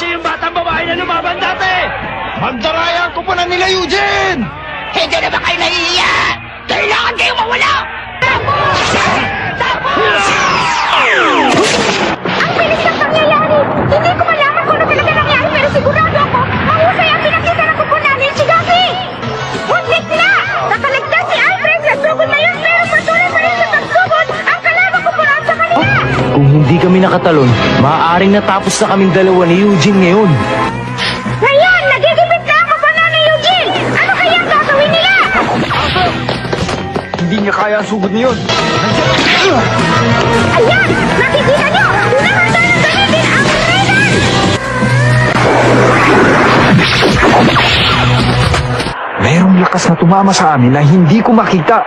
kasi yung batang babae na lumaban dati! Mandarayan ko pa na nila Eugene! Hindi na ba kayo nahihiya? Kailangan kayong mawala! Ang bilis ng pangyayari! Hindi ko malaman kung ano talaga nangyari pero sigurado ako mahusay ang pinakita ng kuko namin si Gabi! Hudlit na! Nakaligtas si Alfred sa sugod na yun pero patuloy pa rin sa pagsugod ang kalaban ko po sa kanila! Kung hindi kami nakatalon, maaaring natapos na kaming dalawa ni Eugene ngayon. Ngayon, nagigipit na ang kapana ni Eugene! Ano kaya ang gagawin nila? Hindi niya kaya ang sugod niyon. Ayan! Nakikita nyo! Hinahanda ng gamitin ang Raiden! Mayroong lakas na tumama sa amin na hindi ko makita.